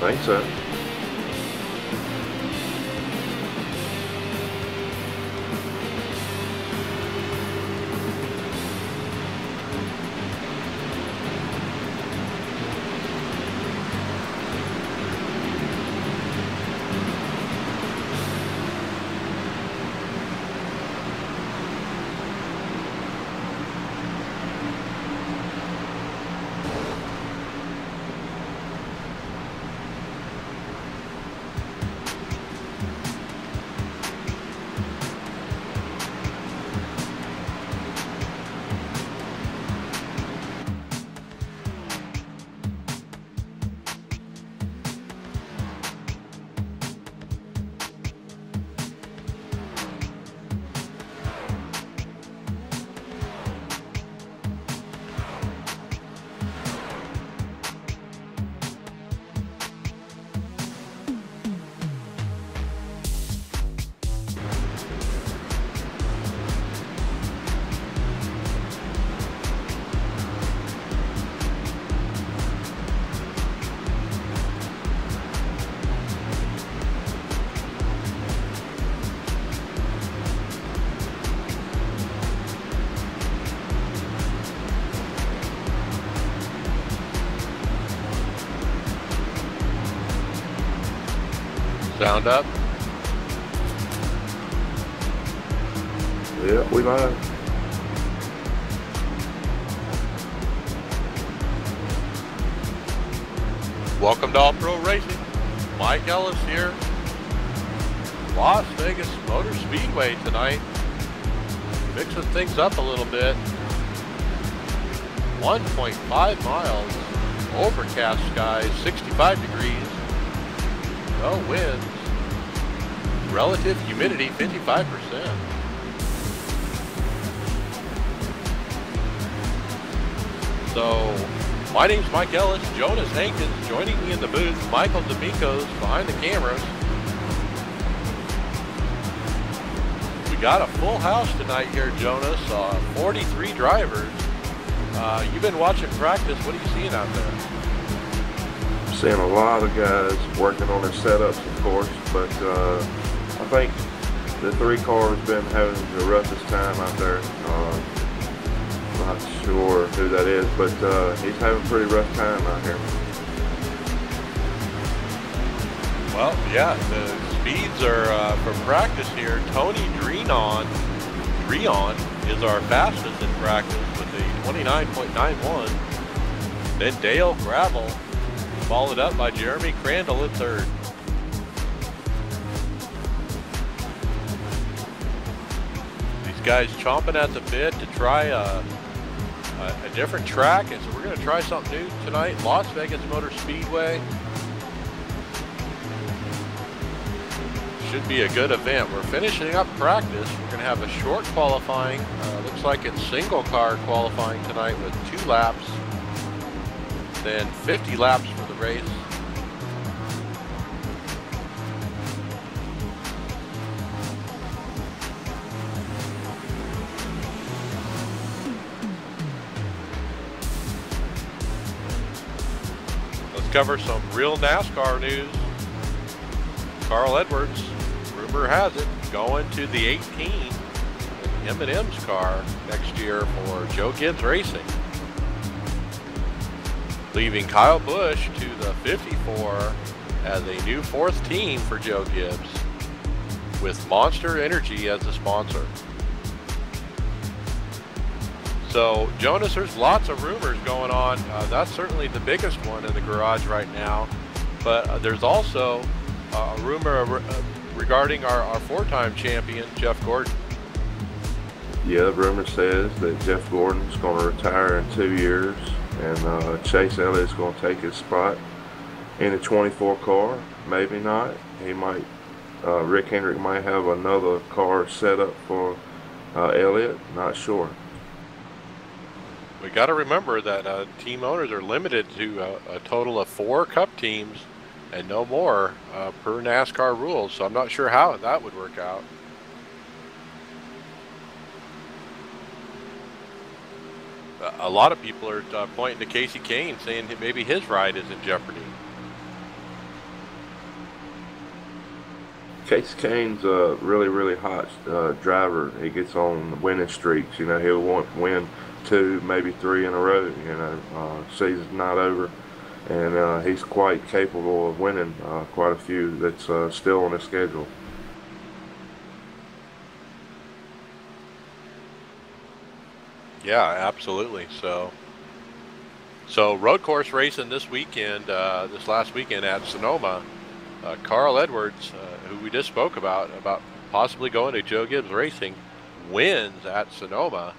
think so. Sound up? Yeah, we live. Welcome to All Pro Racing. Mike Ellis here. Las Vegas Motor Speedway tonight. Mixing things up a little bit. 1.5 miles. Overcast skies, 65 degrees. No winds. Relative humidity, 55%. So, my name's Mike Ellis. Jonas Hankins joining me in the booth. Michael D'Amico's behind the cameras. We got a full house tonight here, Jonas. 43 drivers. You've been watching practice. What are you seeing out there? Seeing a lot of guys working on their setups, of course, but I think the 3-car has been having the roughest time out there. Not sure who that is, but he's having a pretty rough time out here. Well, yeah, the speeds are from practice here. Tony Dreon is our fastest in practice with a 29.91. Then Dale Gravel, followed up by Jeremy Crandall in third. These guys chomping at the bit to try a different track, and so we're going to try something new tonight. Las Vegas Motor Speedway. Should be a good event. We're finishing up practice. We're going to have a short qualifying. Looks like it's single car qualifying tonight with 2 laps. Then 50 laps for the race. Let's cover some real NASCAR news. Carl Edwards, rumor has it, going to the 18 M&M's car next year for Joe Gibbs Racing. Leaving Kyle Busch to the 54 as a new 4th team for Joe Gibbs, with Monster Energy as the sponsor. So, Jonas, there's lots of rumors going on. That's certainly the biggest one in the garage right now. But there's also a rumor regarding our 4-time champion, Jeff Gordon. Yeah, the rumor says that Jeff Gordon's going to retire in 2 years, and Chase Elliott's going to take his spot in the 24 car. Maybe not. He might. Rick Hendrick might have another car set up for Elliott. Not sure. We got to remember that team owners are limited to a total of 4 Cup teams and no more per NASCAR rules. So I'm not sure how that would work out. A lot of people are pointing to Casey Kane, saying that maybe his ride is in jeopardy. Case Kane's a really hot driver. He gets on winning streaks. You know, he'll win 2, maybe 3 in a row. You know, season's not over, and he's quite capable of winning quite a few that's still on his schedule. Yeah, absolutely. So road course racing this weekend, this last weekend at Sonoma. Carl Edwards, who we just spoke about possibly going to Joe Gibbs Racing, wins at Sonoma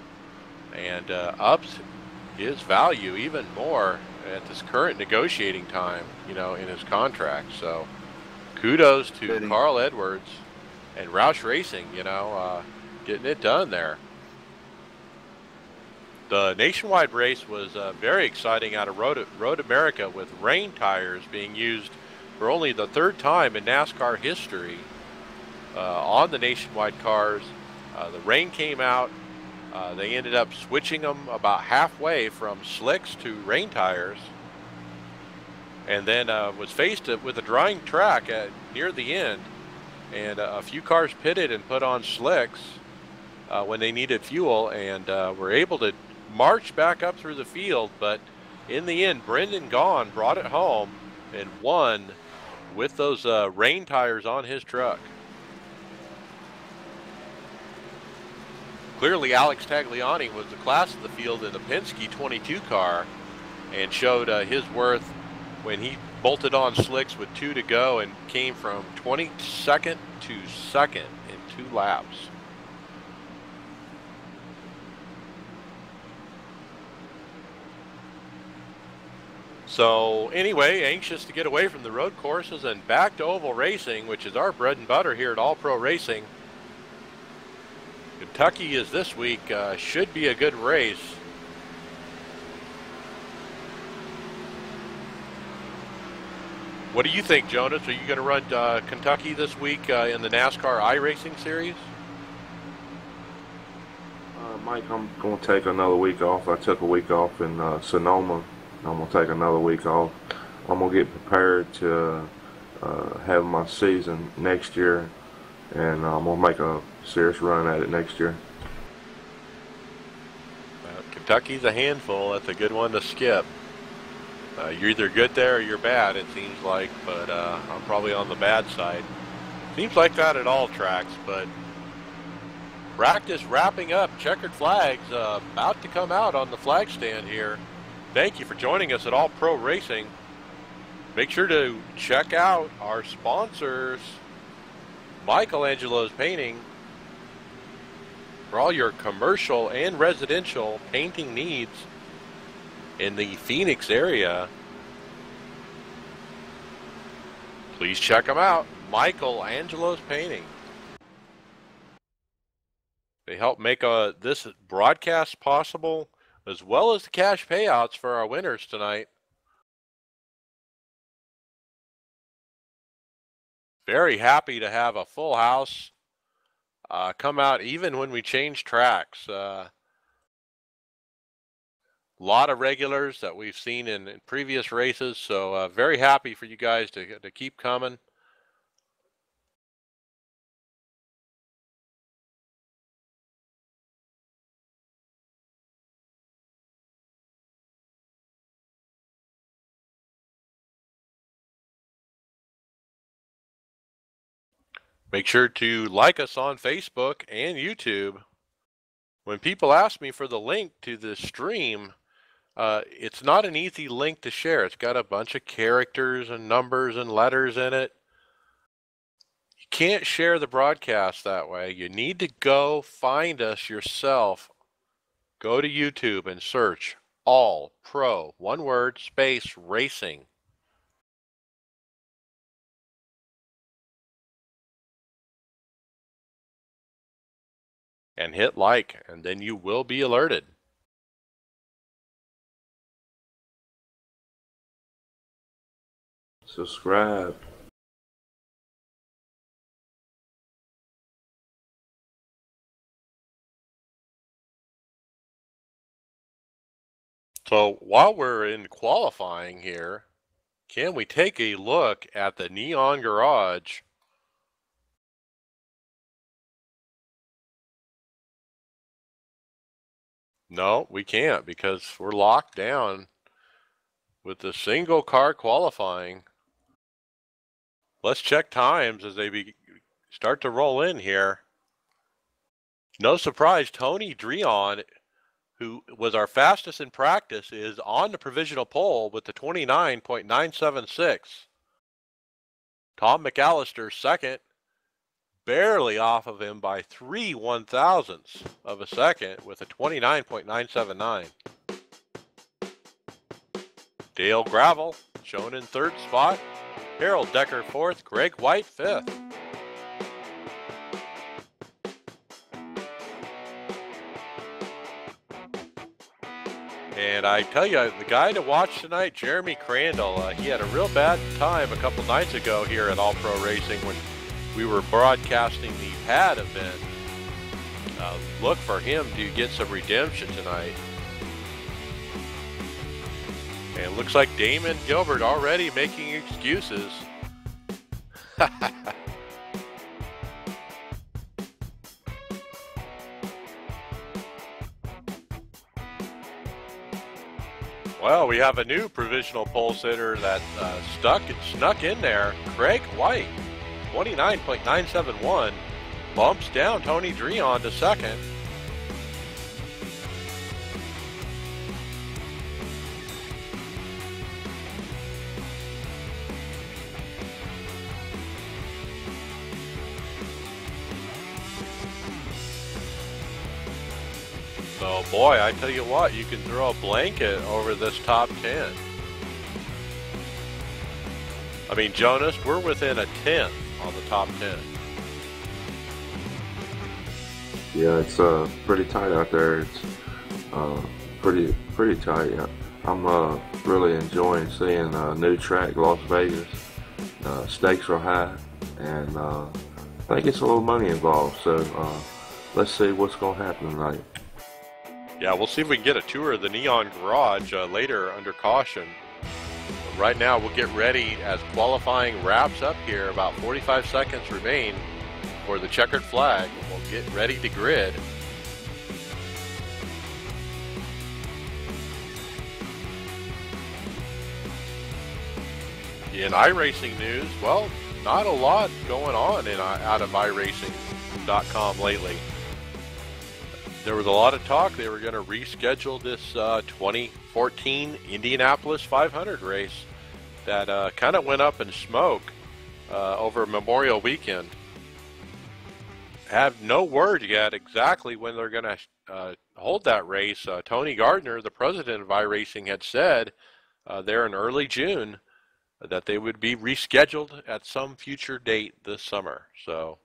and ups his value even more at this current negotiating time, you know, in his contract. So kudos to Carl Edwards and Roush Racing, you know, getting it done there. The nationwide race was very exciting out of Road America, with rain tires being used for only the 3rd time in NASCAR history on the nationwide cars. The rain came out. They ended up switching them about halfway from slicks to rain tires, and then was faced with a drying track near the end, and a few cars pitted and put on slicks when they needed fuel, and were able to march back up through the field. But in the end, Brendan Gaughan brought it home and won with those rain tires on his truck. Clearly, Alex Tagliani was the class of the field in the Penske 22 car and showed his worth when he bolted on slicks with 2 to go and came from 22nd to 2nd in 2 laps. So anyway, anxious to get away from the road courses and back to oval racing, which is our bread and butter here at All Pro Racing. Kentucky is this week, should be a good race. What do you think, Jonas? Are you going to run Kentucky this week in the NASCAR iRacing series? Mike, I'm going to take another week off. I took a week off in Sonoma. I'm going to take another week off. I'm going to get prepared to have my season next year, and I'm going to make a serious run at it next year. Kentucky's a handful. That's a good one to skip. You're either good there or you're bad, it seems like, but I'm probably on the bad side. Seems like that at all tracks, but practice wrapping up. Checkered flags about to come out on the flag stand here. Thank you for joining us at All Pro Racing. Make sure to check out our sponsors, Angelos Painting, for all your commercial and residential painting needs in the Phoenix area. Please check them out, Angelos Painting. They help make this broadcast possible, as well as the cash payouts for our winners tonight. Very happy to have a full house come out even when we change tracks. Lot of regulars that we've seen in previous races, so very happy for you guys to keep coming. Make sure to like us on Facebook and YouTube. When people ask me for the link to the stream, it's not an easy link to share. It's got a bunch of characters and numbers and letters in it. You can't share the broadcast that way. You need to go find us yourself. Go to YouTube and search All Pro, one word, space, racing. And hit like, and then you will be alerted. Subscribe. So while we're in qualifying here, can we take a look at the Neon Garage No, we can't because we're locked down with the single car qualifying. Let's check times as they start to roll in here. No surprise, Tony Dreon, who was our fastest in practice, is on the provisional pole with the 29.976. Tom McAllister second, barely off of him by 3/1000ths of a second with a 29.979. Dale Gravel shown in third spot, Harold Decker fourth, Greg White fifth. And I tell you, the guy to watch tonight, Jeremy Crandall, he had a real bad time a couple nights ago here at All Pro Racing when we were broadcasting the pad event. Look for him to get some redemption tonight. And it looks like Damon Gilbert already making excuses. Well, we have a new provisional pole sitter that snuck in there. Craig White, 29.971, bumps down Tony Dreon to second. So, boy, I tell you what, you can throw a blanket over this top 10. I mean, Jonas, we're within a 10 on the top 10. Yeah, it's pretty tight out there. It's pretty tight. I'm really enjoying seeing a new track, Las Vegas. Stakes are high, and I think it's a little money involved. So let's see what's going to happen tonight. Yeah, we'll see if we can get a tour of the Neon Garage later under caution. But right now, we'll get ready as qualifying wraps up here. About 45 seconds remain for the checkered flag. We'll get ready to grid. In iRacing news, well, not a lot going on out of iRacing.com lately. There was a lot of talk they were going to reschedule this 2014 Indianapolis 500 race that kind of went up in smoke over Memorial Weekend. Have no word yet exactly when they're going to hold that race. Tony Gardner, the president of iRacing, had said there in early June that they would be rescheduled at some future date this summer. So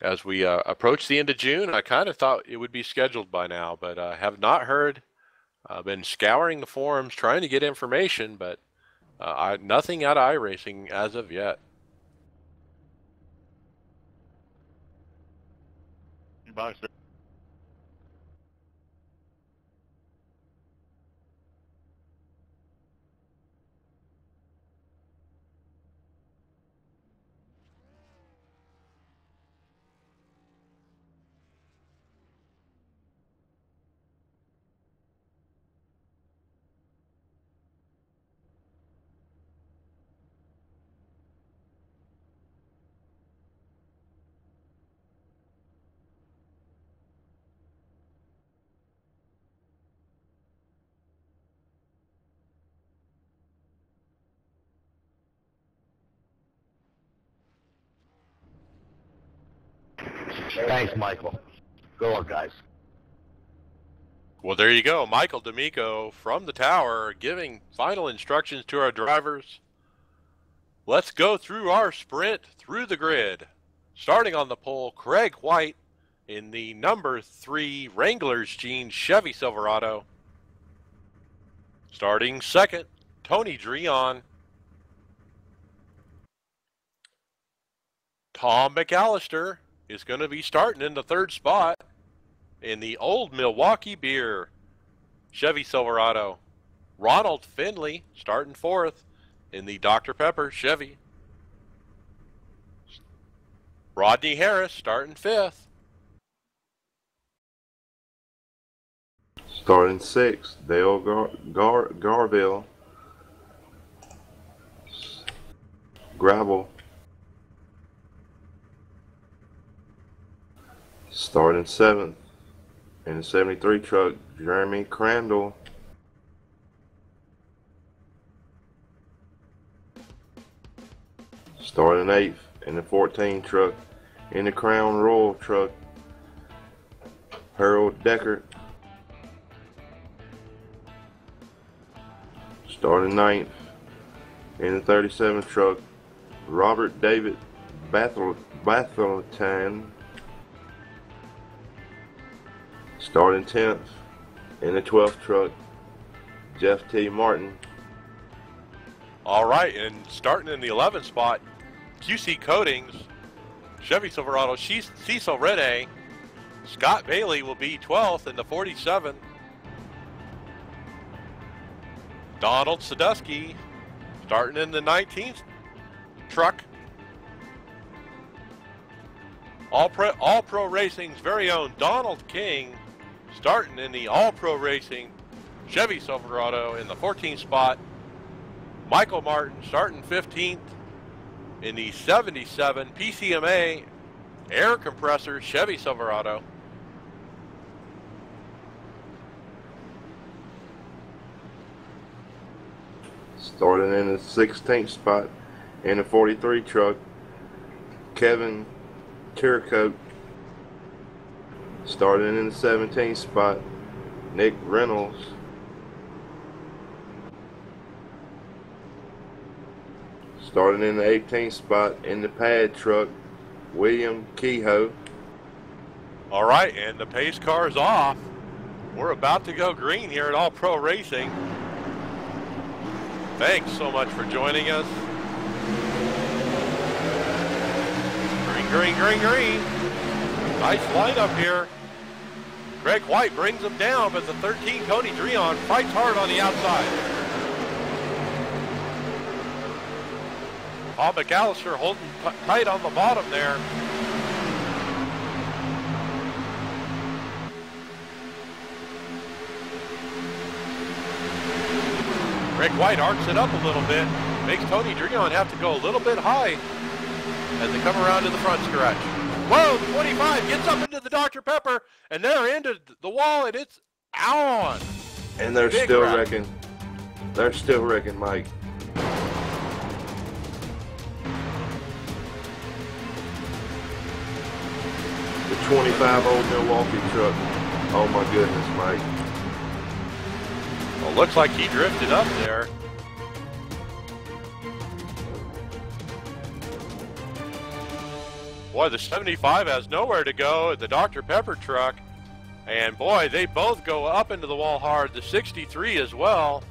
as we approach the end of June, I kind of thought it would be scheduled by now, but have not heard. I've been scouring the forums trying to get information, but nothing out of iRacing as of yet. Bye, sir. Thanks, Michael. Go on, guys. Well, there you go. Michael D'Amico from the tower giving final instructions to our drivers. Let's go through our sprint through the grid. Starting on the pole, Craig White in the number 3 Wrangler's Jeans Chevy Silverado. Starting second, Tony Dreon. Tom McAllister is going to be starting in the third spot in the old Milwaukee Beer Chevy Silverado. Ronald Finley starting fourth in the Dr. Pepper Chevy. Rodney Harris starting fifth. Starting 6th, Dale Garville. Gravel. Starting 7th, in the 73 truck, Jeremy Crandall. Starting 8th, in the 14 truck, in the Crown Royal truck, Harold Deckert. Starting 9th, in the 37 truck, Robert David Bathleton. Starting 10th, in the 12th truck, Jeff T. Martin. All right, and starting in the 11th spot, QC Coatings, Chevy Silverado, Cecil Rene. Scott Bailey will be 12th in the 47. Donald Sadusky starting in the 19th truck. All Pro Racing's very own Donald King starting in the All Pro Racing Chevy Silverado in the 14th spot. Michael Martin starting 15th in the 77 PCMA air compressor Chevy Silverado. Starting in the 16th spot, in the 43 truck, Kevin Tiercoat. Starting in the 17th spot, Nick Reynolds. Starting in the 18th spot, in the pad truck, William Kehoe. All right, and the pace car is off. We're about to go green here at All Pro Racing. Thanks so much for joining us. Green, green, green, green. Nice lineup here. Greg White brings him down, but the 13 Cody Dreon fights hard on the outside. Paul McAllister holding tight on the bottom there. Greg White arcs it up a little bit, makes Tony Dreon have to go a little bit high as they come around to the front stretch. Whoa, 25 gets up into the Dr. Pepper, and they're into the wall, and it's on. And they're Big still wrap. wrecking. They're still wrecking, Mike. The 25 old Milwaukee truck. Oh my goodness, Mike. Well, looks like he drifted up there. Boy, the 75 has nowhere to go. The Dr. Pepper truck. And boy, they both go up into the wall hard. The 63 as well.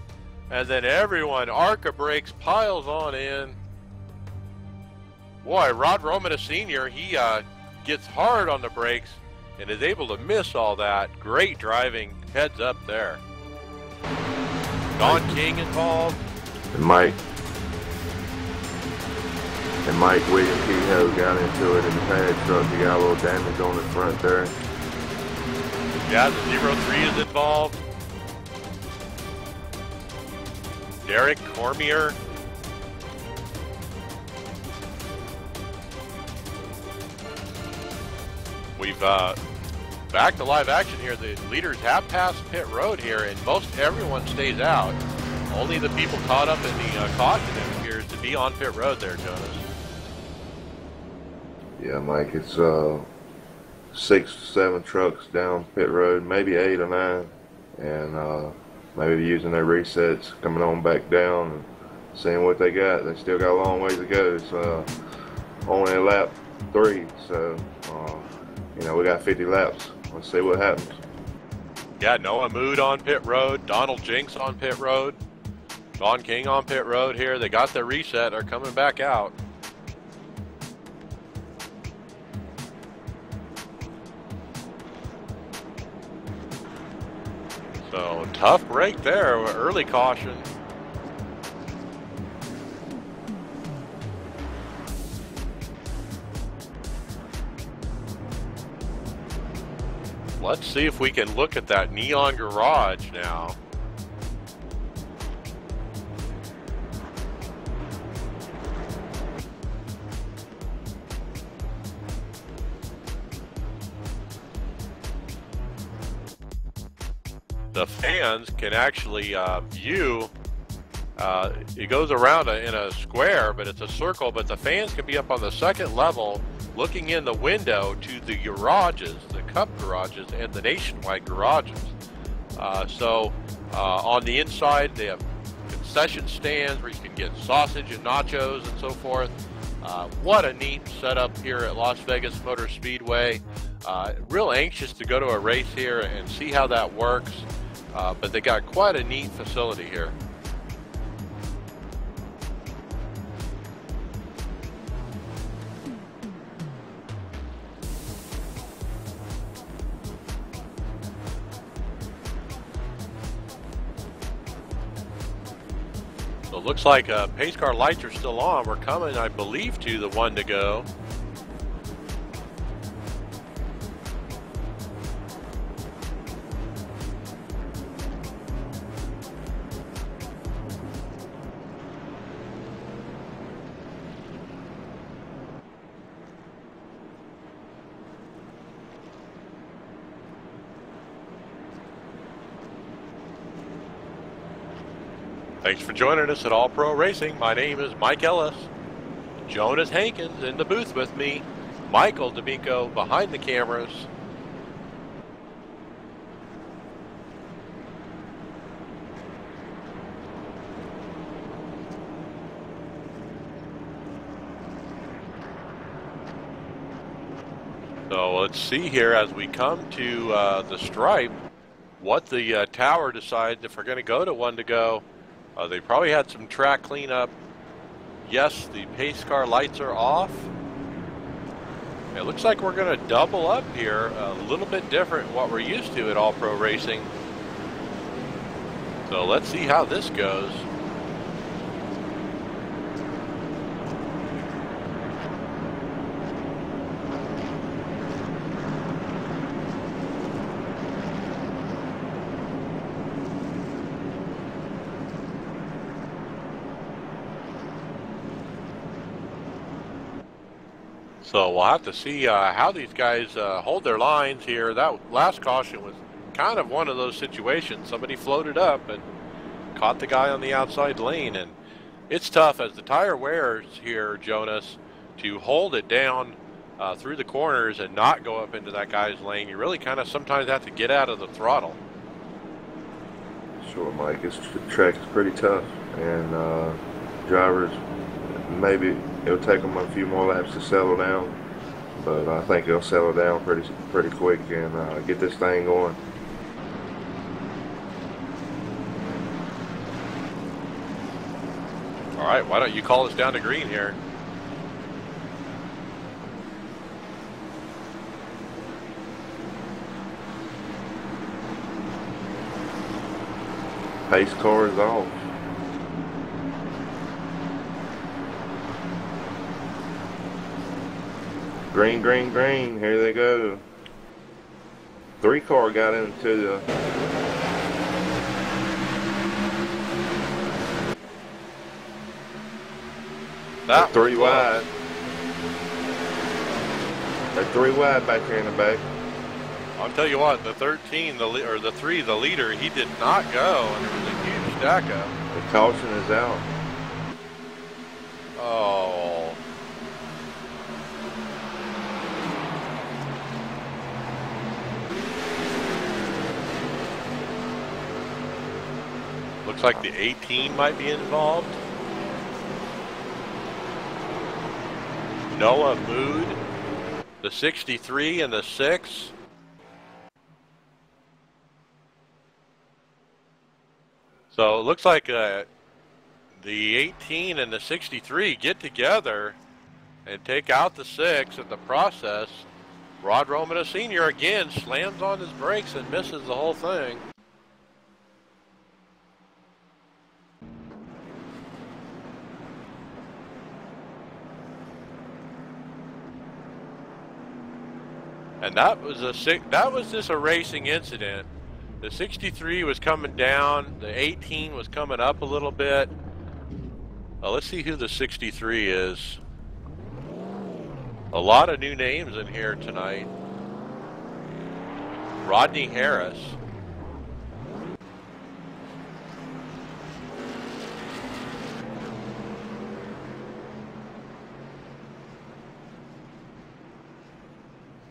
And then everyone, ARCA brakes, piles on in. Boy, Rod Romita Sr., he gets hard on the brakes and is able to miss all that. Great driving, heads up there. Don King involved. And Mike William Kehoe got into it in the pad truck. He got a little damage on the front there. Yeah, the 03 is involved. Derek Cormier. We've back to live action here. The leaders have passed pit road here, and most everyone stays out. Only the people caught up in the caution, it appears to be on pit road there, Jonas. Yeah, Mike, it's 6, 7 trucks down pit road, maybe 8 or 9, and maybe using their resets, coming on back down and seeing what they got. They still got a long ways to go. It's only lap 3, so you know, we got 50 laps. Let's see what happens. Yeah, Noah Mood on pit road, Donald Jinks on pit road, Don King on pit road here. They got their reset, are coming back out. So tough break there, early caution. Let's see if we can look at that neon garage now. The fans can actually view, it goes around in a square, but it's a circle, but the fans can be up on the second level looking in the window to the garages, the Cup garages and the Nationwide garages. On the inside they have concession stands where you can get sausage and nachos and so forth. What a neat setup here at Las Vegas Motor Speedway. Real anxious to go to a race here and see how that works, but they got quite a neat facility here. So it looks like pace car lights are still on. We're coming, I believe, to the one to go. Thanks for joining us at All Pro Racing. My name is Mike Ellis. Jonas Hankins in the booth with me. Michael D'Amico behind the cameras. So let's see here as we come to the stripe what the tower decides if we're going to go to one to go. They probably had some track cleanup. Yes, the pace car lights are off. It looks like we're going to double up here, a little bit different than what we're used to at All Pro Racing. So let's see how this goes. So we'll have to see how these guys hold their lines here. That last caution was kind of one of those situations. Somebody floated up and caught the guy on the outside lane. And it's tough as the tire wears here, Jonas, to hold it down through the corners and not go up into that guy's lane. You really kind of sometimes have to get out of the throttle. Sure, Mike. This track is pretty tough. And drivers, maybe it'll take them a few more laps to settle down, but I think they'll settle down pretty quick and get this thing going. All right, why don't you call us down to green here? Pace car is off. Green, green, green. Here they go. 3 car got into the... That 3 wide. They're 3 wide back here in the back. I'll tell you what, the 13, the 3, the leader, he did not go, and there was a huge stack up. The caution is out. Oh. Looks like the 18 might be involved. Noah Mood, the 63 and the 6. So it looks like the 18 and the 63 get together and take out the 6 in the process. Rod Romano Sr. again slams on his brakes and misses the whole thing. And that was just a racing incident. The 63 was coming down. The 18 was coming up a little bit. Let's see who the 63 is. A lot of new names in here tonight. Rodney Harris.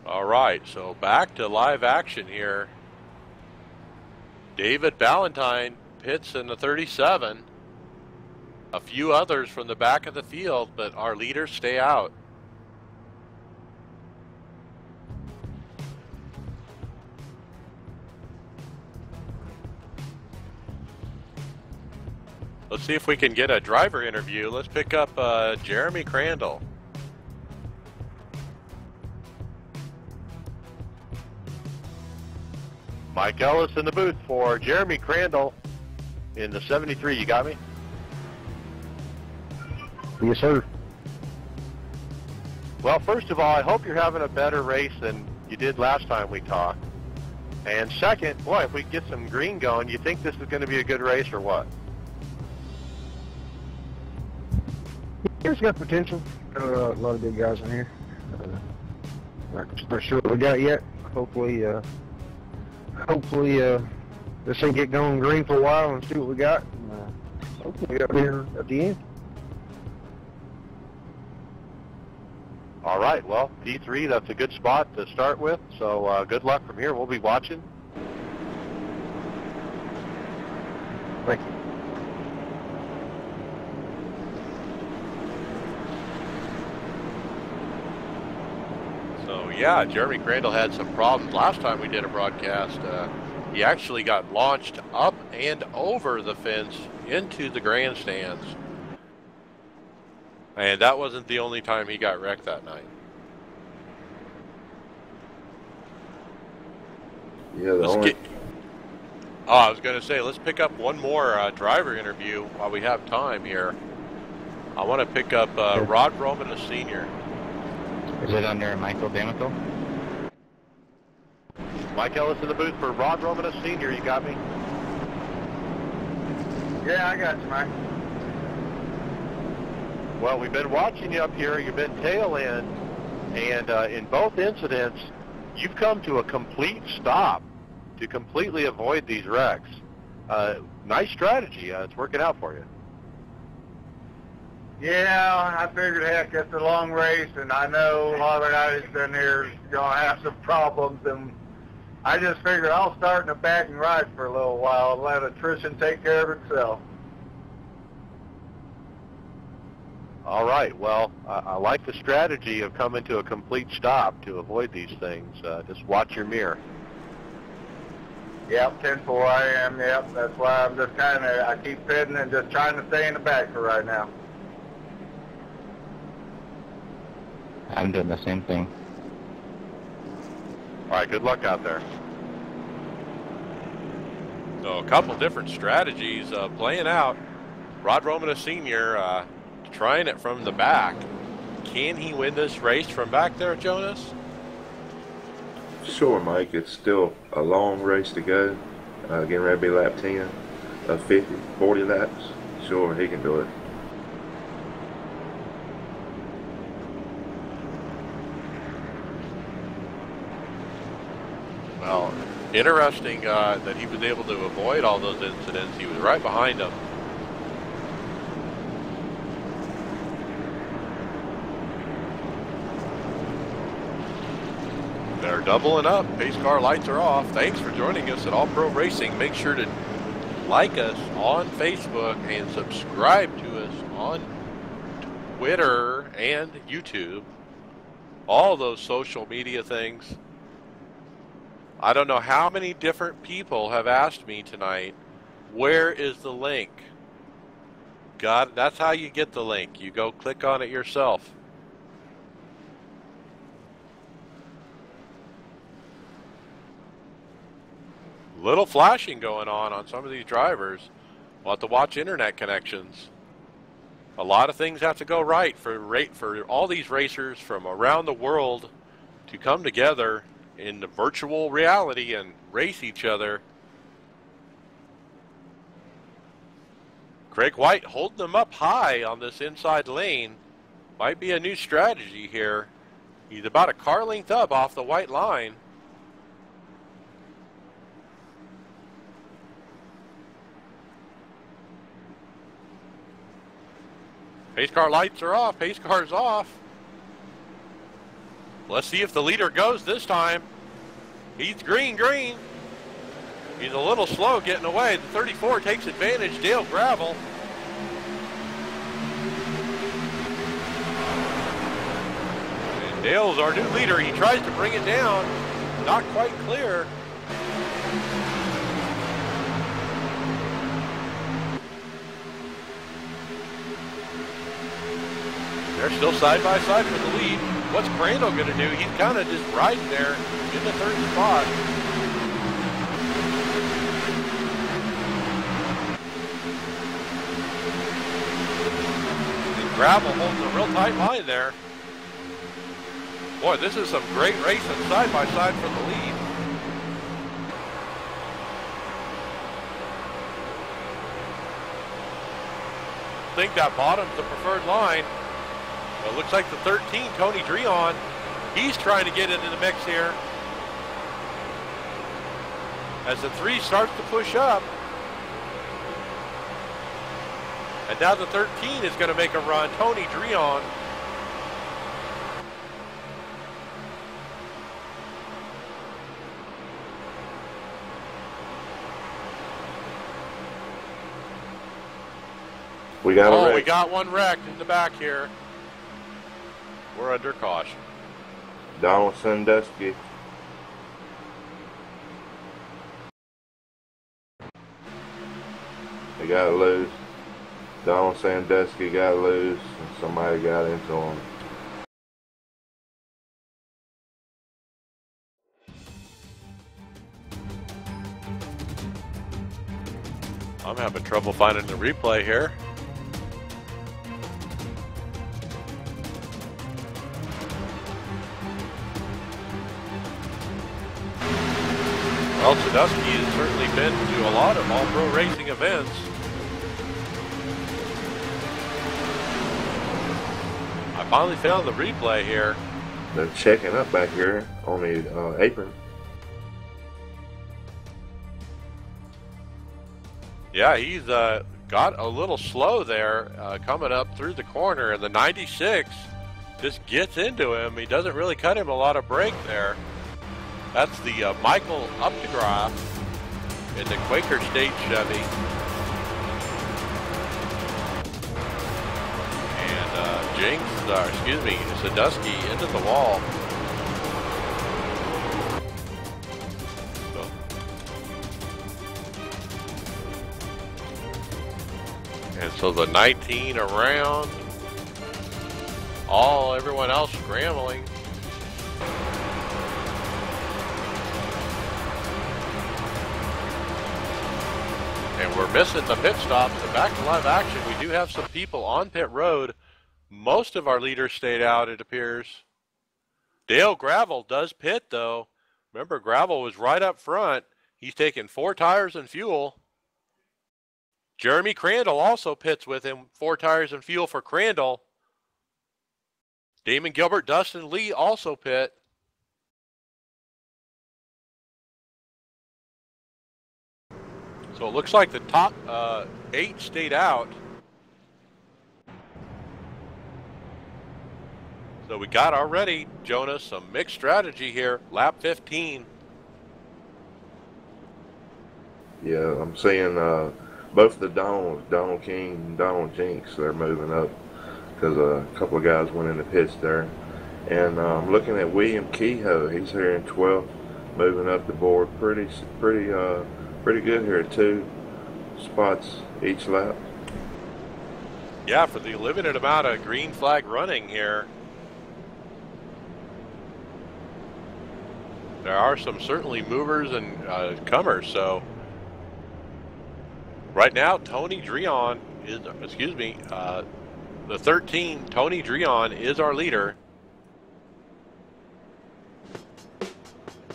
All right, so back to live action here. David Ballantyne pits in the 37. A few others from the back of the field, but our leaders stay out. Let's see if we can get a driver interview. Let's pick up Jeremy Crandall. Mike Ellis in the booth for Jeremy Crandall in the 73. You got me? Yes, sir. Well, first of all, I hope you're having a better race than you did last time we talked. And second, boy, if we get some green going, you think this is going to be a good race or what? It's got potential. A lot of good guys in here. Not sure what we got yet. Hopefully, this thing get going green for a while and see what we got. Hopefully, get up here at the end. All right, well, P3, that's a good spot to start with. So good luck from here. We'll be watching. Thank you. So yeah, Jeremy Crandall had some problems last time we did a broadcast. He actually got launched up and over the fence into the grandstands. And that wasn't the only time he got wrecked that night. Yeah, I was going to say, let's pick up one more driver interview while we have time here. I want to pick up Rod Roman, a senior. Is it under Michael D'Amico? Mike Ellis in the booth for Rod Romanus Sr. You got me? Yeah, I got you, Mike. Well, we've been watching you up here. You've been tail end, and in both incidents, you've come to a complete stop to completely avoid these wrecks. Nice strategy. It's working out for you. Yeah, I figured, heck, it's a long race, and I know a lot of the guys in here are going to have some problems, and I just figured I'll start in the back and ride for a little while and let attrition take care of itself. All right. Well, I like the strategy of coming to a complete stop to avoid these things. Just watch your mirror. Yep, 10-4 I am, yep. That's why I'm just I keep pitting and just trying to stay in the back for right now. I'm doing the same thing. All right, good luck out there. So a couple different strategies playing out. Rod Romanus Sr. Trying it from the back. Can he win this race from back there, Jonas? Sure, Mike. It's still a long race to go. Getting ready to be lap 10 of 50, 40 laps. Sure, he can do it. Well, interesting that he was able to avoid all those incidents. He was right behind them. They're doubling up. Pace car lights are off. Thanks for joining us at All Pro Racing. Make sure to like us on Facebook and subscribe to us on Twitter and YouTube. All those social media things. I don't know how many different people have asked me tonight, where is the link? God, that's how you get the link. You go click on it yourself. Little flashing going on some of these drivers. We'll have to watch internet connections. A lot of things have to go right for all these racers from around the world to come together in the virtual reality and race each other. Craig White holding them up high on this inside lane. Might be a new strategy here. He's about a car length up off the white line. Pace car lights are off. Pace car's off. Let's see if the leader goes this time. He's green. He's a little slow getting away. The 34 takes advantage. Dale Gravel. And Dale's our new leader. He tries to bring it down. Not quite clear. They're still side by side for the lead. What's Crandall going to do? He's kind of just riding there in the third spot. And Gravel holding a real tight line there. Boy, this is some great racing side by side for the lead. I think that bottom's the preferred line. Well, it looks like the 13, Tony Dreon, he's trying to get into the mix here. As the 3 starts to push up. And now the 13 is going to make a run, Tony Dreon. We got a wreck. We got one wrecked in the back here. We're under caution. Donald Sandusky. They got loose. Donald Sandusky got loose, and somebody got into him. I'm having trouble finding the replay here. Well, Sadusky has certainly been to a lot of all-pro racing events. I finally found the replay here. They're checking up back here on the apron. Yeah, he's got a little slow there coming up through the corner, and the 96 just gets into him. He doesn't really cut him a lot of brake there. That's the Michael Updegraff in the Quaker State Chevy. And Sadusky into the wall. And so the 19 around, everyone else scrambling. And we're missing the pit stops. So back to live action. We do have some people on pit road. Most of our leaders stayed out, it appears. Dale Gravel does pit, though. Remember, Gravel was right up front. He's taking 4 tires and fuel. Jeremy Crandall also pits with him. 4 tires and fuel for Crandall. Damon Gilbert, Dustin Lee also pit. So it looks like the top 8 stayed out. So we got already, Jonas, some mixed strategy here. Lap 15. Yeah, I'm seeing both the Donald King and Donald Jinks, they're moving up because a couple of guys went in the pits there. And I'm looking at William Kehoe. He's here in 12th, moving up the board pretty good here, 2 spots each lap. Yeah, for the limited amount of green flag running here, there are some certainly movers and comers. So right now, Tony Dreon is, the 13, Tony Dreon is our leader.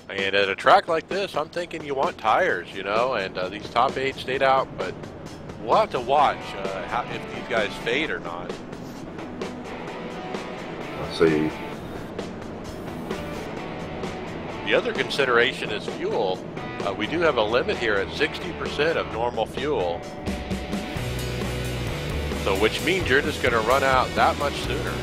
And at a track like this, I'm thinking you want tires, you know, and these top 8 stayed out, but we'll have to watch if these guys fade or not. I see. The other consideration is fuel. We do have a limit here at 60% of normal fuel. So which means you're just going to run out that much sooner.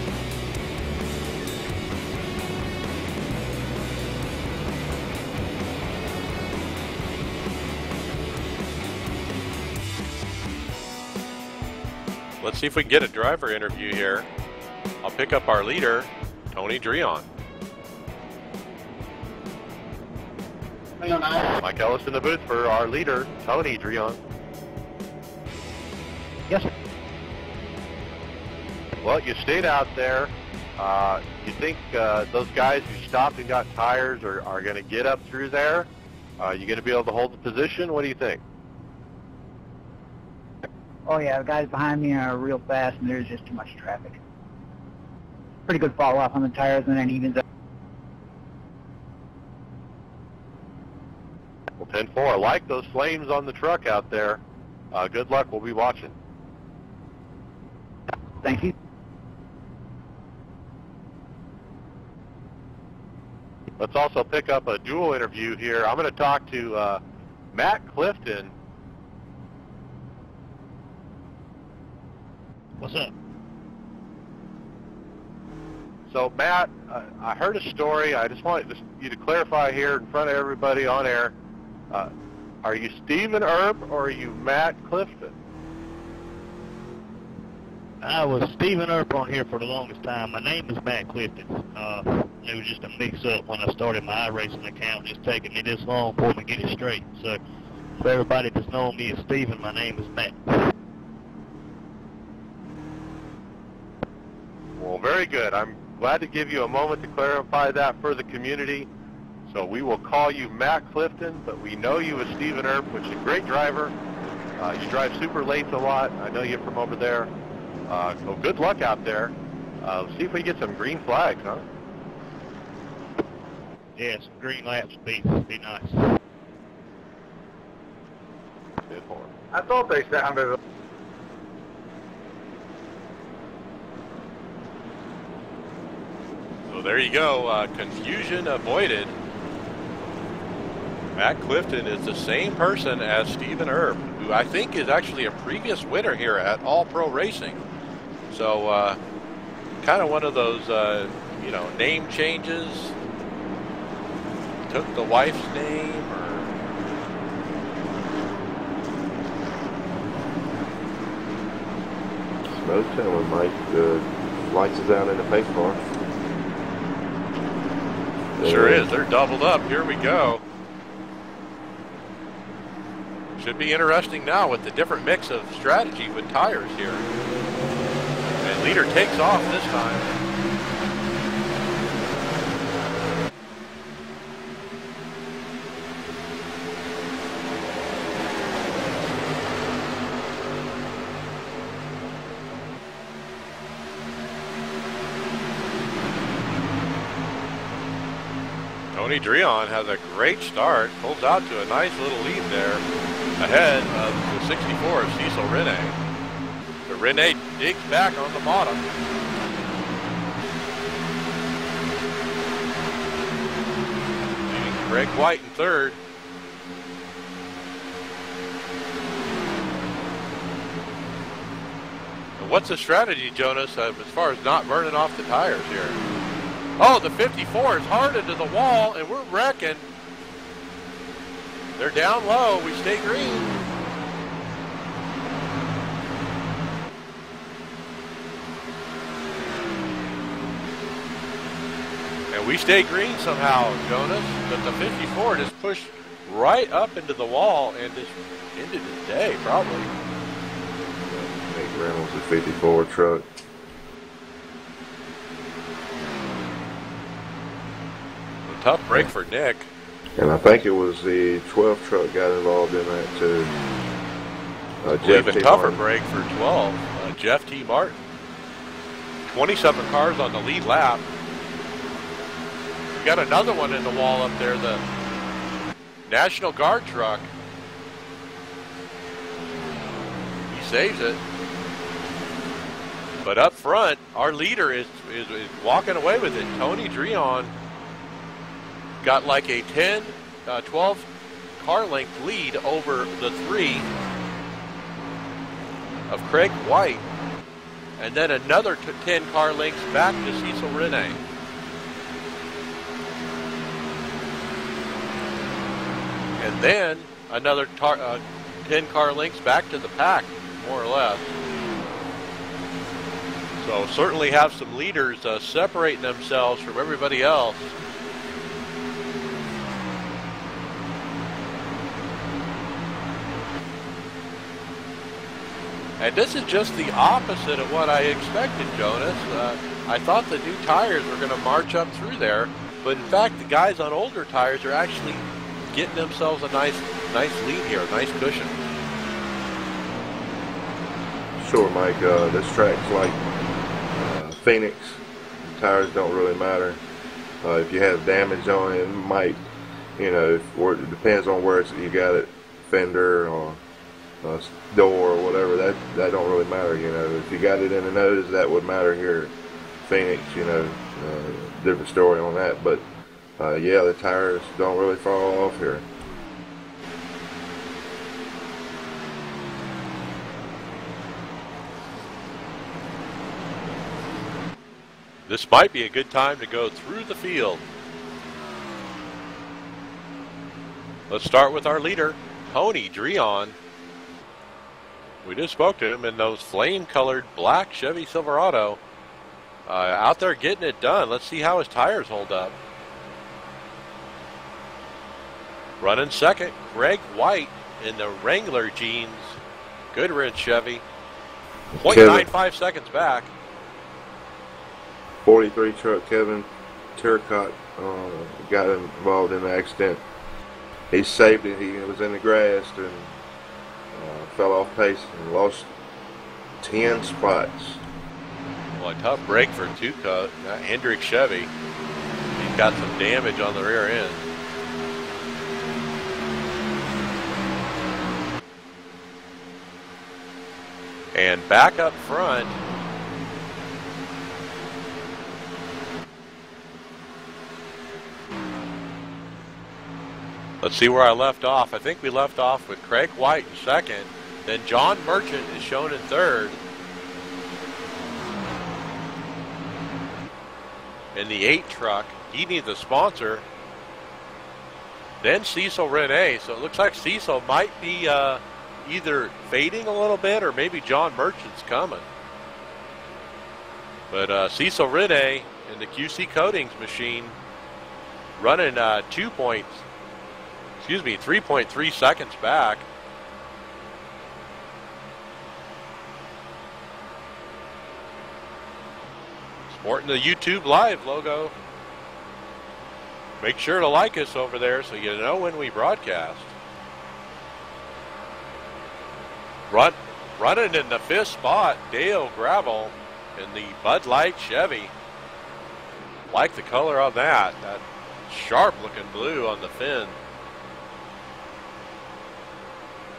Let's see if we can get a driver interview here. I'll pick up our leader, Tony Dreon. Mike Ellis in the booth for our leader, Tony Dreon. Yes, sir. Well, you stayed out there. You think those guys who stopped and got tires are going to get up through there? You going to be able to hold the position? What do you think? Oh yeah, the guys behind me are real fast and there's just too much traffic. Pretty good fall off on the tires and then evens up. Well, 10-4. I like those flames on the truck out there. Good luck. We'll be watching. Thank you. Let's also pick up a dual interview here. I'm going to talk to Matt Clifton. What's up? So, Matt, I heard a story. I just wanted you to clarify here in front of everybody on air. Are you Stephen Earp or are you Matt Clifton? I was Stephen Earp on here for the longest time. My name is Matt Clifton. It was just a mix-up when I started my iRacing account. It's taken me this long for me to get it straight. So, for everybody that's known me as Stephen, my name is Matt. Well, very good. I'm glad to give you a moment to clarify that for the community. So we will call you Matt Clifton, but we know you as Stephen Earp, which is a great driver. You drive super late a lot. I know you from over there. So good luck out there. Let's see if we get some green flags, huh? Yeah, some green laps would be nice. Good for 'em. I thought they sounded. So there you go, confusion avoided. Matt Clifton is the same person as Stephen Earp, who I think is actually a previous winner here at All Pro Racing. So kind of one of those, you know, name changes. Took the wife's name or... No telling, Mike. The lights is out in the pace car. Sure is. They're doubled up. Here we go. Should be interesting now with the different mix of strategy with tires here. And leader takes off this time. Tony Dreon has a great start, pulls out to a nice little lead there, ahead of the 64 of Cecil Rene. But Rene digs back on the bottom. And Greg White in third. And what's the strategy, Jonas, as far as not burning off the tires here? Oh, the 54 is hard into the wall, and we're wrecking. They're down low. We stay green. And we stay green somehow, Jonas. But the 54 just pushed right up into the wall and just ended his day, probably. Nick Reynolds, the 54 truck. Tough break for Nick. And I think it was the 12 truck got involved in that too. Even tougher break for 12. Jeff T. Martin. 27 cars on the lead lap. we got another one in the wall up there, the National Guard truck. He saves it. But up front, our leader is walking away with it. Tony Dreon got like a 10, 12 car length lead over the 3 of Craig White. And then another 10 car lengths back to Cecil Rene. And then another 10 car lengths back to the pack, more or less. So certainly have some leaders separating themselves from everybody else. And this is just the opposite of what I expected, Jonas. I thought the new tires were going to march up through there, but in fact the guys on older tires are actually getting themselves a nice lead here, a nice cushion. Sure, Mike. This track's like Phoenix. Tires don't really matter. If you have damage on it, it might, it depends on where you got it, fender or door or whatever. That don't really matter. If you got it in the nose, that would matter here. Phoenix, different story on that. But yeah, the tires don't really fall off here. This might be a good time to go through the field. Let's start with our leader, Tony Dreon. We just spoke to him in those flame-colored black Chevy Silverado. Out there getting it done. Let's see how his tires hold up. Running second, Craig White in the Wrangler jeans. Goodrich Chevy. 0.95 seconds back. 43 truck Kevin Turcott got involved in the accident. He saved it. He was in the grass and fell off pace and lost 10 spots. Well, a tough break for Turcott. Hendrick Chevy. He's got some damage on the rear end. And back up front, let's see where I left off. I think we left off with Craig White in second. Then John Merchant is shown in third. In the 8 truck, he needs a sponsor. Then Cecil Rene. So it looks like Cecil might be either fading a little bit or maybe John Merchant's coming. But Cecil Rene in the QC Coatings machine running 3.3 seconds back. Sporting the YouTube Live logo. Make sure to like us over there so you know when we broadcast. Running in the 5th spot, Dale Gravel in the Bud Light Chevy. Like the color on that. That sharp looking blue on the fin.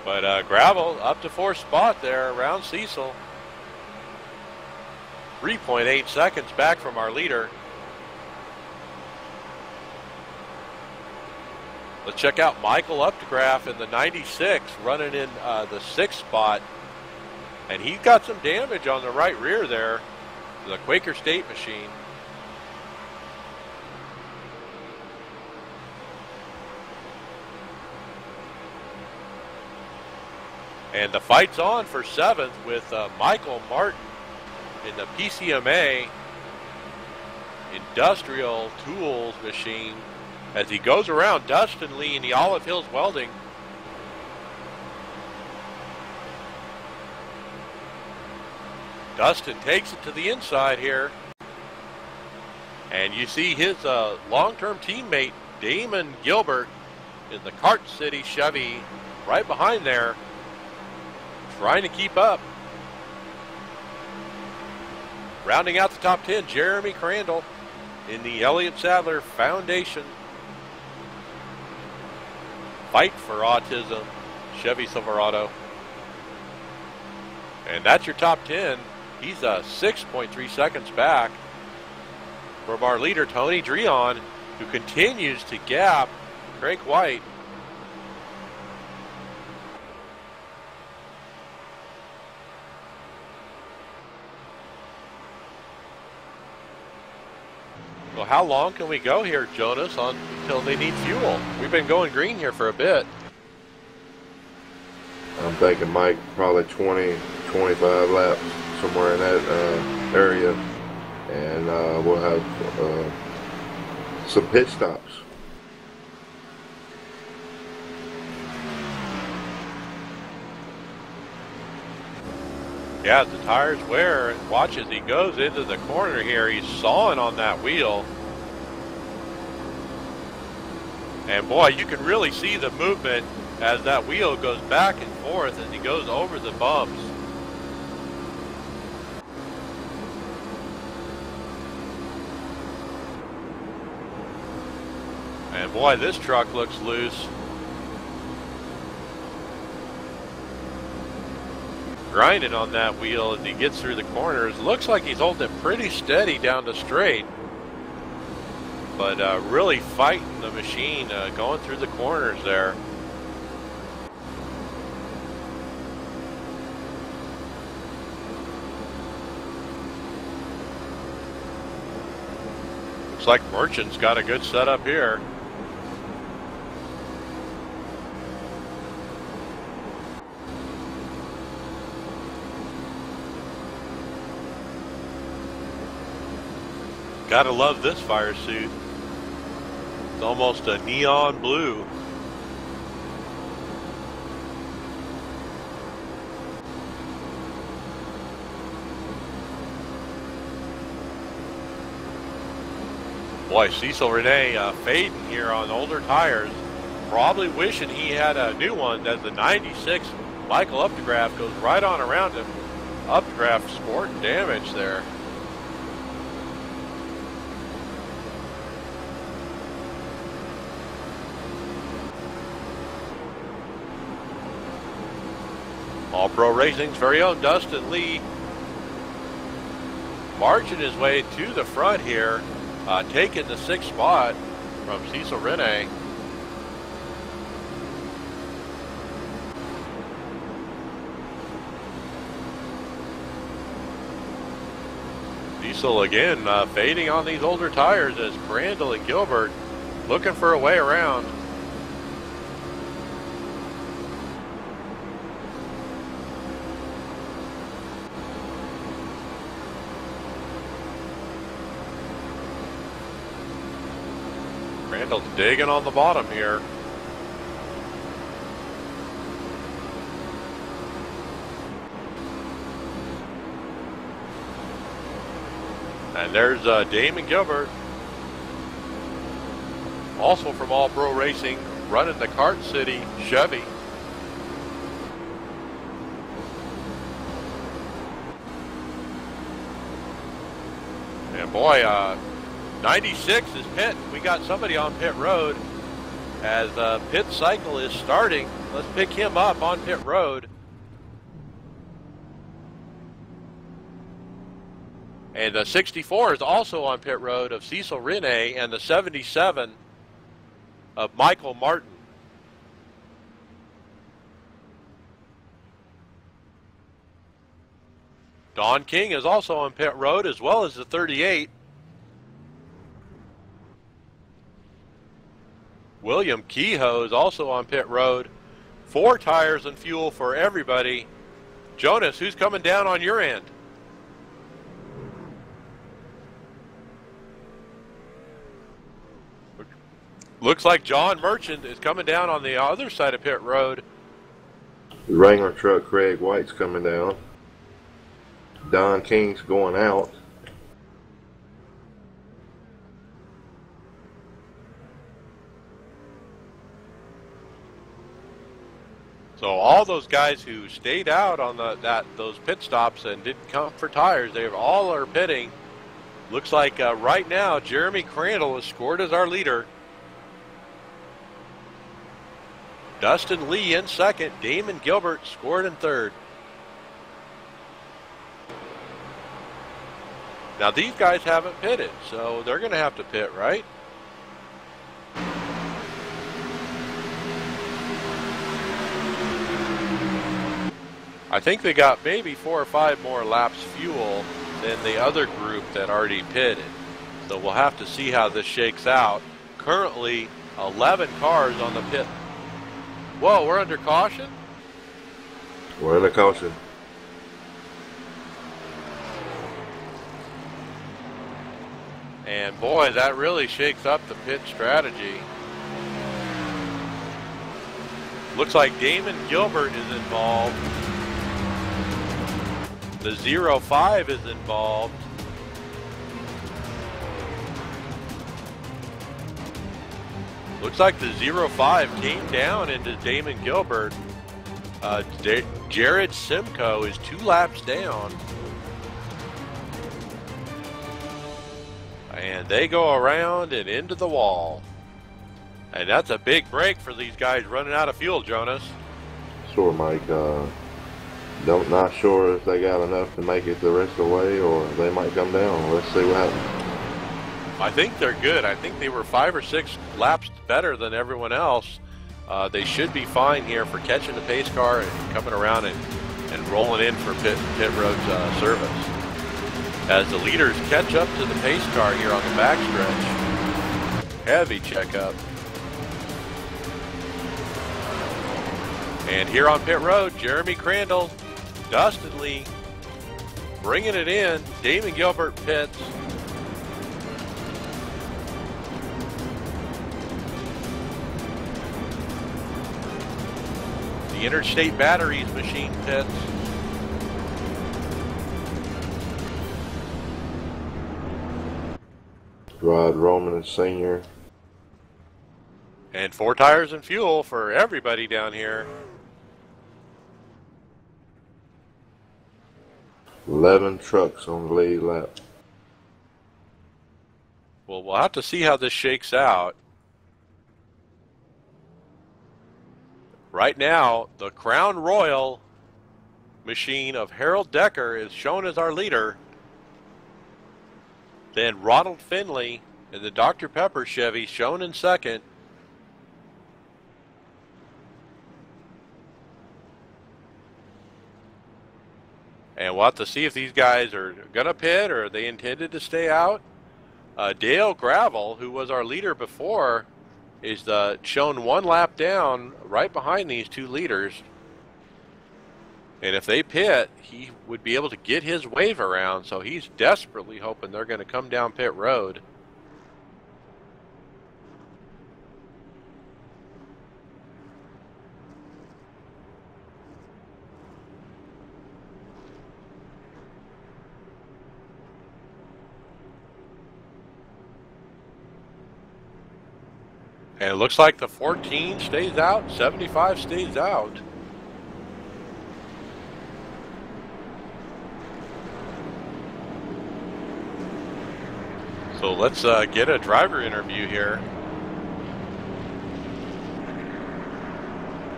But Gravel up to 4th spot there around Cecil. 3.8 seconds back from our leader. Let's check out Michael Updegraff in the 96 running in the 6th spot. And he's got some damage on the right rear there. The Quaker State machine. And the fight's on for 7th with Michael Martin in the PCMA Industrial Tools machine as he goes around Dustin Lee in the Olive Hills Welding. Dustin takes it to the inside here. And you see his long-term teammate, Damon Gilbert, in the Cart City Chevy right behind there, trying to keep up. Rounding out the top 10, Jeremy Crandall in the Elliott Sadler Foundation Fight for Autism Chevy Silverado. And that's your top 10. He's 6.3 seconds back from our leader, Tony Dreon, who continues to gap Craig White. Well, how long can we go here, Jonas, until they need fuel? We've been going green here for a bit. I'm thinking, Mike, probably 20, 25 laps, somewhere in that area. And we'll have some pit stops. Yeah, as the tires wear, and watch as he goes into the corner here, he's sawing on that wheel. And boy, you can really see the movement as that wheel goes back and forth as he goes over the bumps. And boy, this truck looks loose. Grinding on that wheel as he gets through the corners. Looks like he's holding it pretty steady down the straight, but really fighting the machine going through the corners there. Looks like Merchant's got a good setup here. Gotta love this fire suit. It's almost a neon blue. Boy, Cecil Renee fading here on older tires. Probably wishing he had a new one, as the 96 Michael Updegraff goes right on around him. Updegraff sporting damage there. All Pro Racing's very own Dustin Lee marching his way to the front here, taking the 6th spot from Cecil Renee. Cecil again fading on these older tires as Crandall and Gilbert looking for a way around. Crandall's digging on the bottom here. And there's Damon Gilbert, also from All Pro Racing, running the Kart City Chevy. And boy, 96 is pit. We got somebody on pit road as pit cycle is starting. Let's pick him up on pit road. And the 64 is also on pit road of Cecil Renee, and the 77 of Michael Martin. Don King is also on pit road, as well as the 38. William Kehoe is also on pit road. 4 tires and fuel for everybody. Jonas, who's coming down on your end? Looks like John Merchant is coming down on the other side of pit road. The Wrangler truck, Craig White's coming down. Don King's going out. So all those guys who stayed out on those pit stops and didn't come for tires, they all are pitting. Looks like right now Jeremy Crandall is scored as our leader. Dustin Lee in second. Damon Gilbert scored in third. Now these guys haven't pitted, so they're going to have to pit, right? I think they got maybe 4 or 5 more laps fuel than the other group that already pitted. So we'll have to see how this shakes out. Currently 11 cars on the pit. Whoa, we're under caution? We're under caution. And boy, that really shakes up the pit strategy. Looks like Damon Gilbert is involved. The 05 is involved. Looks like the 05 came down into Damon Gilbert. Jared Simcoe is 2 laps down. And they go around and into the wall. And that's a big break for these guys running out of fuel, Jonas. Sure, Mike. Not sure if they got enough to make it the rest of the way, or they might come down. Let's see what happens. I think they're good. I think they were 5 or 6 laps better than everyone else. They should be fine here for catching the pace car and coming around and rolling in for pit road service. As the leaders catch up to the pace car here on the backstretch. Heavy checkup. And here on pit road, Jeremy Crandall, Dustin Lee, bringing it in. Damon Gilbert pits. The Interstate Batteries machine pits. Rod Roman Sr. And 4 tires and fuel for everybody down here. 11 trucks on the lead lap. Well, we'll have to see how this shakes out. Right now, the Crown Royal machine of Harold Decker is shown as our leader. Then Ronald Finley in the Dr. Pepper Chevy shown in second. And we'll have to see if these guys are going to pit or are they intended to stay out. Dale Gravel, who was our leader before, is shown 1 lap down right behind these 2 leaders. And if they pit, he would be able to get his wave around, so he's desperately hoping they're going to come down pit road. And it looks like the 14 stays out, 75 stays out. So let's get a driver interview here.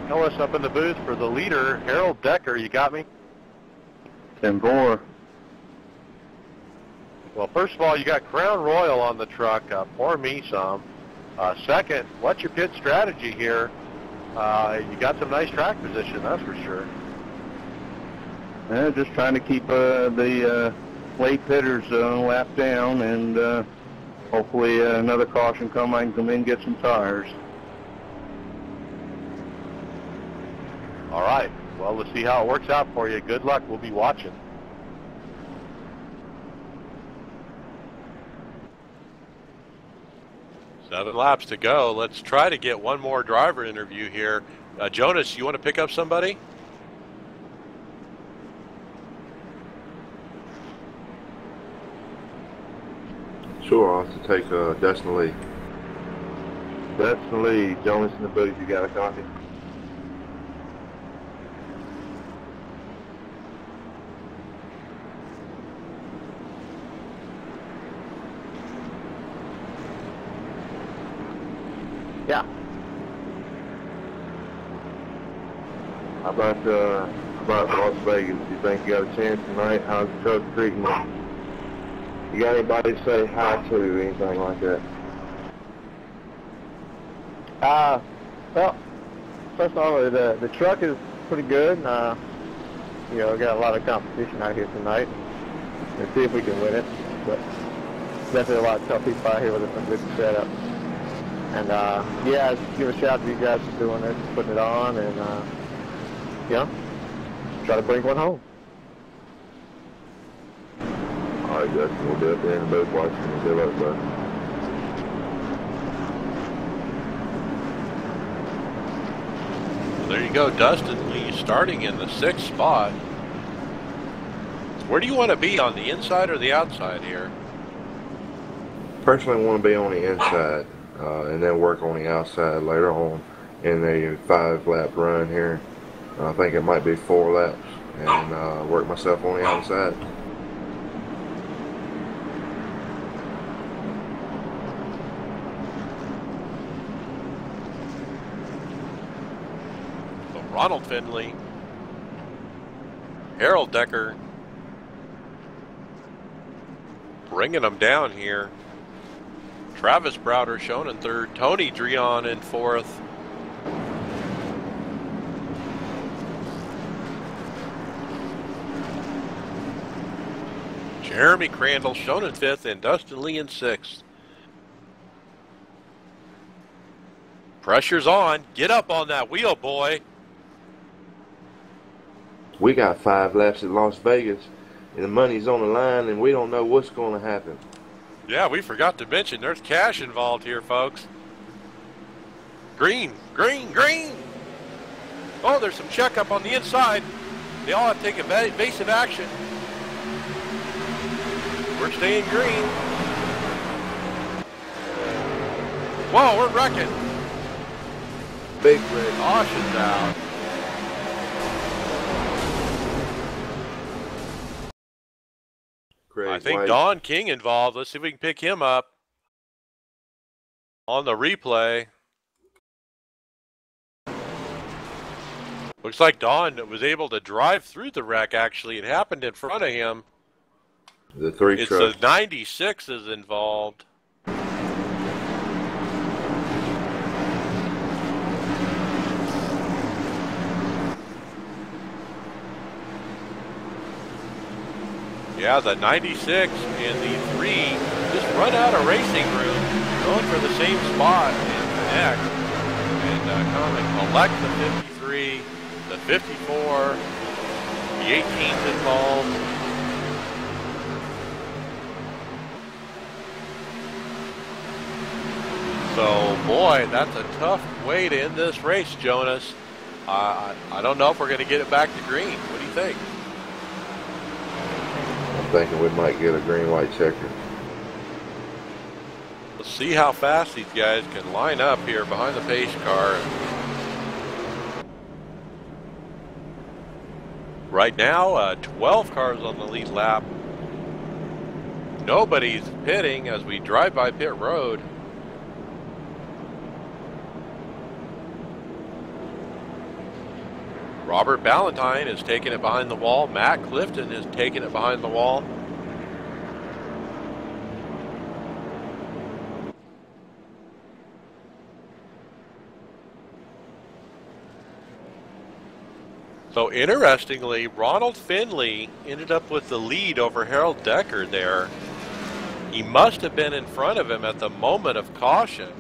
Ellis up in the booth for the leader, Harold Decker. You got me? 10-4. Well, first of all, you got Crown Royal on the truck. Pour me some. Second, what's your pit strategy here? You got some nice track position, that's for sure. Just trying to keep the late pitters lap down, and hopefully another caution come, I can come in and get some tires. All right. Well, let's see how it works out for you. Good luck. We'll be watching. Seven laps to go. Let's try to get one more driver interview here. Jonas, you want to pick up somebody? Sure, I'll have to take Dustin Lee. Dustin Lee, Jonas in the booth, you got a copy? Yeah. How about Las Vegas? Do you think you got a chance tonight? How's the truck treating you? You got anybody to say hi to, anything like that? Well, first of all, the truck is pretty good. You know, we got a lot of competition out here tonight. Let's see if we can win it. But definitely a lot of tough people out here with some good setup. And yeah, just give a shout to you guys for doing this, putting it on, and you know, try to bring one home. All right, Justin, we'll be up there in the booth watching you. Good luck, bud. Well, there you go, Dustin Lee starting in the 6th spot. Where do you want to be, on the inside or the outside here? Personally, I want to be on the inside and then work on the outside later on in a 5-lap run here. I think it might be 4 laps, and work myself on the outside. So Ronald Finley, Harold Decker, bringing them down here. Travis Browder shown in 3rd, Tony Dreon in 4th. Jeremy Crandall shown in 5th, and Dustin Lee in 6th. Pressure's on. Get up on that wheel, boy. We got 5 laps at Las Vegas, and the money's on the line, and we don't know what's going to happen. Yeah, we forgot to mention there's cash involved here, folks. Green, green, green. Oh, there's some checkup on the inside. They all have to take evasive action. We're staying green. Whoa, we're wrecking. Big wreck. Caution's out. I think Don King involved. Let's see if we can pick him up on the replay. Looks like Don was able to drive through the wreck, actually. It happened in front of him. The 3 truck. It's the 96 is involved. Yeah, the 96 and the 3 just run out of racing room, going for the same spot and connect, and come and collect the 53, the 54, the 18's involved. So, boy, that's a tough way to end this race, Jonas. I don't know if we're going to get it back to green. What do you think? I'm thinking we might get a green-white checker. Let's see how fast these guys can line up here behind the pace car. Right now, 12 cars on the lead lap. Nobody's pitting as we drive by pit road. Robert Ballantyne is taking it behind the wall. Matt Clifton is taking it behind the wall. So interestingly, Ronald Finley ended up with the lead over Harold Decker there. He must have been in front of him at the moment of caution.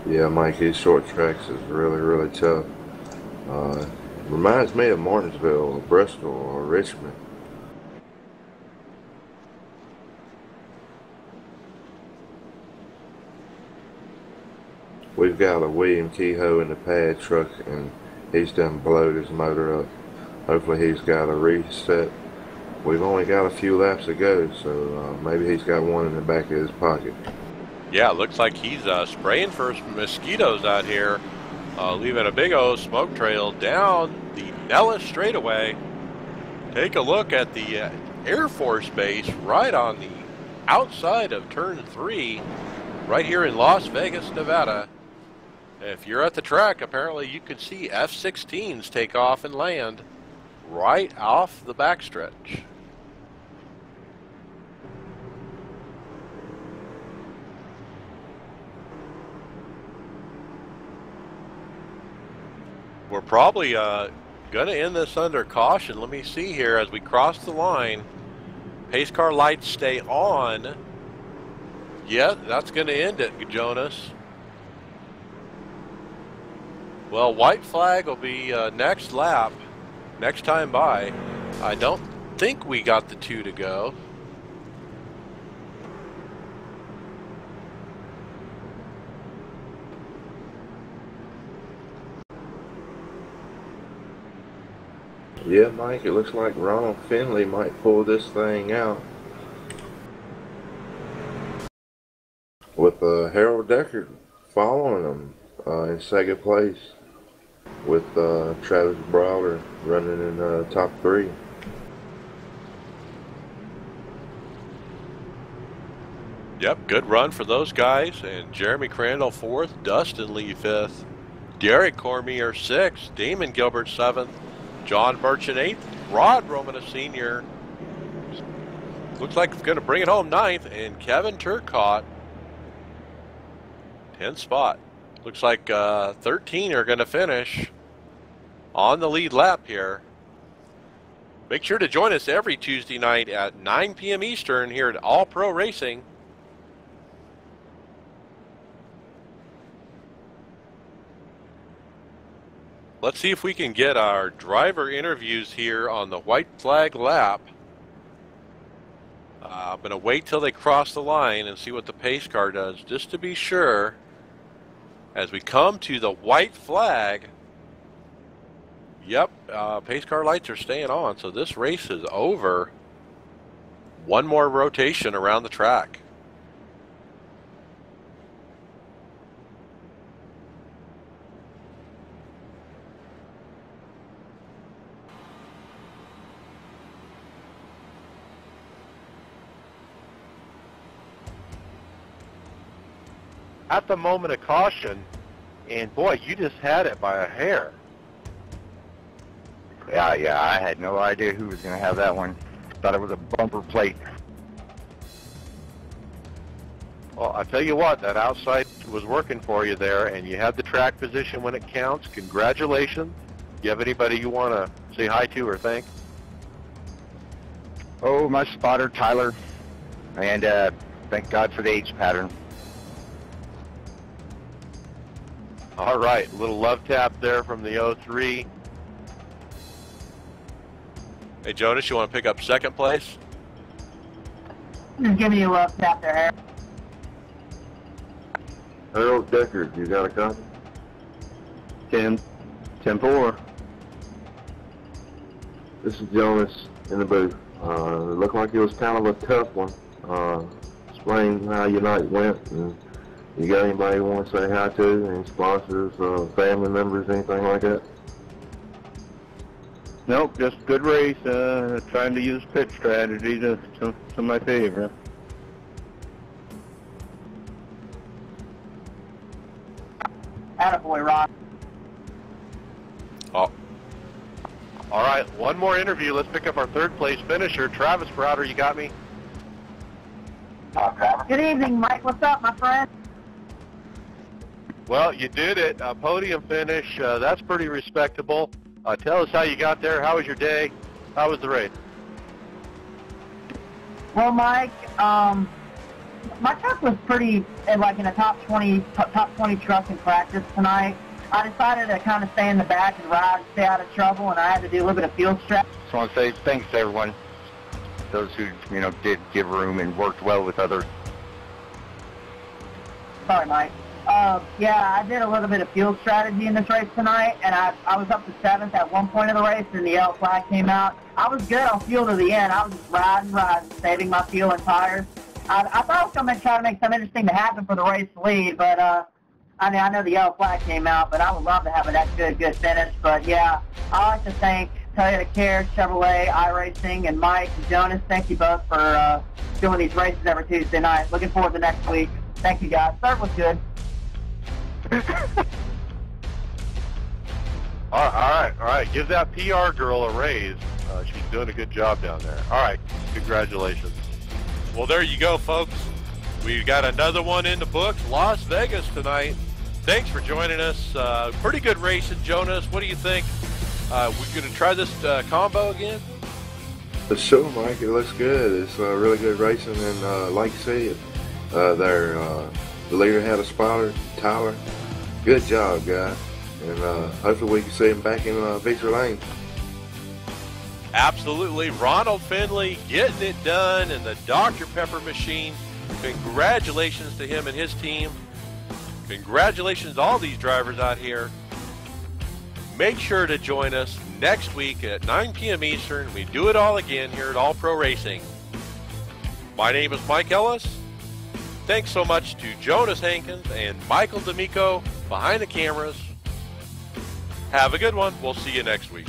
Yeah, Mike, his short tracks is really, really tough. Reminds me of Martinsville or Bristol or Richmond. We've got a William Kehoe in the pad truck, and he's done blowed his motor up. Hopefully he's got a reset. We've only got a few laps to go, so maybe he's got one in the back of his pocket. Yeah, it looks like he's spraying for mosquitoes out here. leaving a big old smoke trail down the Nellis straightaway. Take a look at the Air Force Base right on the outside of turn 3, right here in Las Vegas, Nevada. If you're at the track, apparently you can see F-16s take off and land right off the backstretch. We're probably going to end this under caution. Let me see here as we cross the line. Pace car lights stay on. Yeah, that's going to end it, Jonas. Well, white flag will be next lap, next time by. I don't think we got the 2 to go. Yeah, Mike, it looks like Ronald Finley might pull this thing out. With Harold Deckard following him in second place. With Travis Browder running in top 3. Yep, good run for those guys. And Jeremy Crandall 4th, Dustin Lee 5th, Derek Cormier 6th, Damon Gilbert 7th, John Merchant 8th, Rod Romana Sr. looks like it's going to bring it home 9th, and Kevin Turcotte 10th spot. Looks like 13 are going to finish on the lead lap here. Make sure to join us every Tuesday night at 9 p.m. Eastern here at All Pro Racing. Let's see if we can get our driver interviews here on the white flag lap. I'm going to wait till they cross the line and see what the pace car does, just to be sure. As we come to the white flag, yep, pace car lights are staying on, so this race is over. One more rotation around the track. At the moment of caution, and boy, you just had it by a hair. Yeah, I had no idea who was going to have that one. Thought it was a bumper plate. Well, I tell you what, that outside was working for you there, and you had the track position when it counts. Congratulations. Do you have anybody you want to say hi to or thank? Oh, my spotter, Tyler. And thank God for the H pattern. All right, little love tap there from the 03. Hey, Jonas, you want to pick up second place? Just giving you a love tap there, Harold Deckard, you got a copy? 10-4. This is Jonas in the booth. It looked like it was kind of a tough one. Explain how your night went, and you got anybody you want to say hi to? Any sponsors, family members, anything like that? Nope, just good race. Trying to use pit strategy to my favor. Attaboy, Rob. Oh, All right, one more interview. Let's pick up our third place finisher, Travis Browder. You got me? Good evening, Mike. What's up, my friend? Well, you did it. Podium finish. That's pretty respectable. Tell us how you got there. How was your day? How was the race? Well, Mike, my truck was pretty, like in a top 20 truck in practice tonight. I decided to kind of stay in the back and ride, stay out of trouble, and I had to do a little bit of field stretch. Just want to say thanks to everyone. Those who, did give room and worked well with others. Sorry, Mike. Yeah, I did a little bit of field strategy in this race tonight, and I was up to 7th at one point of the race, and the yellow flag came out. I was good on fuel to the end. I was just riding, saving my fuel and tires. I thought I was going to try to make something interesting to happen for the race lead, but I mean, I know the yellow flag came out, but I would love to have that good finish. But yeah, I'd like to thank Toyota Care, Chevrolet, iRacing, and Mike and Jonas. Thank you both for doing these races every Tuesday night. Looking forward to next week. Thank you, guys. Start was good. All right. Give that PR girl a raise. She's doing a good job down there. All right, congratulations. Well, there you go, folks. We've got another one in the books, Las Vegas tonight. Thanks for joining us. Pretty good racing, Jonas. What do you think? We're going to try this combo again? For sure, Mike. It looks good. It's really good racing, and like you said, the leader had a spotter, Tyler. Good job, guys. And hopefully we can see him back in victory lane. Absolutely. Ronald Finley getting it done in the Dr. Pepper machine. Congratulations to him and his team. Congratulations to all these drivers out here. Make sure to join us next week at 9 p.m. Eastern. We do it all again here at All Pro Racing. My name is Mike Ellis. Thanks so much to Jonas Hankins and Michael D'Amico behind the cameras. Have a good one. We'll see you next week.